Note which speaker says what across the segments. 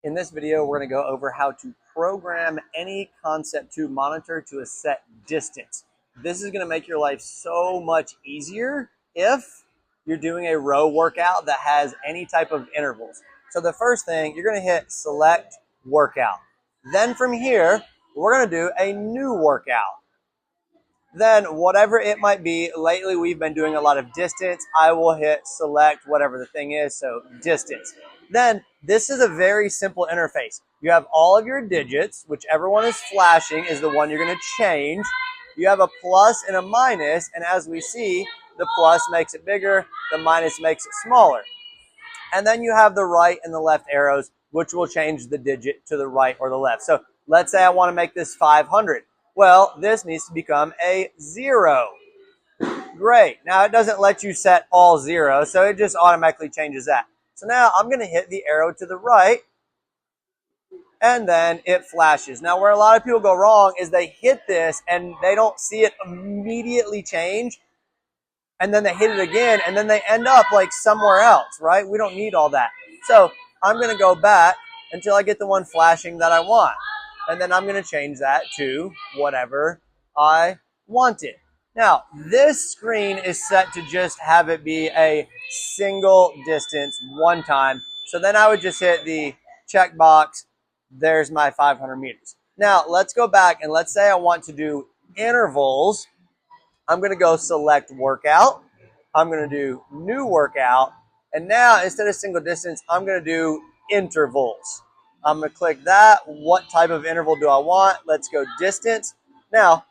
Speaker 1: In this video, we're going to go over how to program any Concept2 monitor to a set distance. This is going to make your life so much easier if you're doing a row workout that has any type of intervals. So the first thing, you're going to hit select workout. Then from here, we're going to do a new workout. Then whatever it might be, lately we've been doing a lot of distance. I will hit select whatever the thing is, so distance. Then this is a very simple interface. You have all of your digits, whichever one is flashing is the one you're going to change. You have a plus and a minus, and as we see, the plus makes it bigger, the minus makes it smaller. And then you have the right and the left arrows, which will change the digit to the right or the left. So let's say I want to make this 500. Well, this needs to become a 0. Great. Now, it doesn't let you set all 0, so it just automatically changes that. So now I'm going to hit the arrow to the right, and then it flashes. Now, where a lot of people go wrong is they hit this, and they don't see it immediately change, and then they hit it again, and then they end up like somewhere else, right? We don't need all that. So I'm going to go back until I get the one flashing that I want. And then I'm going to change that to whatever I wanted. Now, this screen is set to just have it be a single distance one time. So then I would just hit the checkbox. There's my 500 meters. Now, let's go back and let's say I want to do intervals. I'm going to go select workout. I'm going to do new workout. And now, instead of single distance, I'm going to do intervals. I'm going to click that. What type of interval do I want? Let's go distance. Now,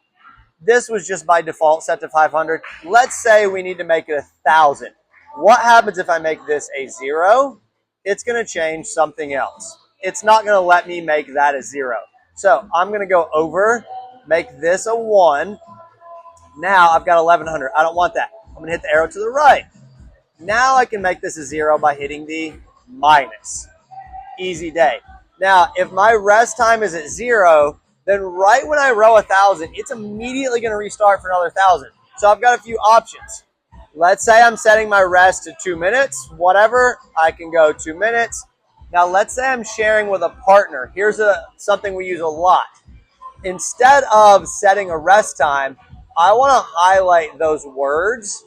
Speaker 1: this was just by default set to 500. Let's say we need to make it 1,000. What happens if I make this a 0? It's going to change something else. It's not going to let me make that a 0. So I'm going to go over, make this a 1. Now I've got 1,100. I don't want that. I'm going to hit the arrow to the right. Now I can make this a 0 by hitting the minus. Easy day. Now, if my rest time is at 0, then right when I row 1,000, it's immediately going to restart for another 1,000. So I've got a few options. Let's say I'm setting my rest to 2 minutes, whatever. I can go 2 minutes. Now, let's say I'm sharing with a partner. Here's something we use a lot. Instead of setting a rest time, I want to highlight those words.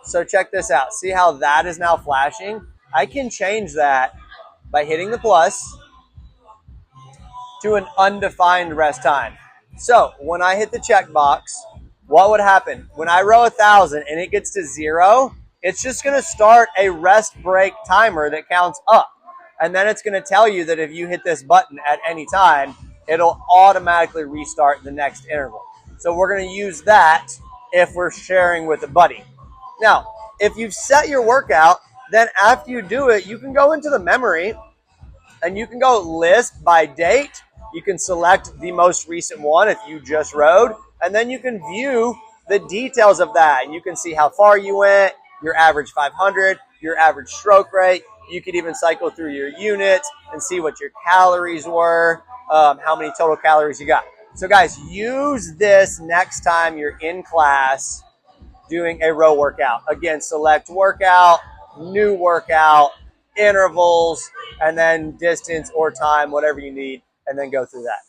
Speaker 1: So check this out. See how that is now flashing? I can change that by hitting the plus to an undefined rest time. So when I hit the checkbox, what would happen? When I row 1,000 and it gets to 0, it's just going to start a rest break timer that counts up. And then it's going to tell you that if you hit this button at any time, it'll automatically restart the next interval. So we're going to use that if we're sharing with a buddy. Now, if you've set your workout, then after you do it, you can go into the memory and you can go list by date. You can select the most recent one if you just rode, and then you can view the details of that. And you can see how far you went, your average 500, your average stroke rate. You could even cycle through your units and see what your calories were, how many total calories you got. So guys, use this next time you're in class doing a row workout. Again, select workout, new workout, intervals, and then distance or time, whatever you need, and then go through that.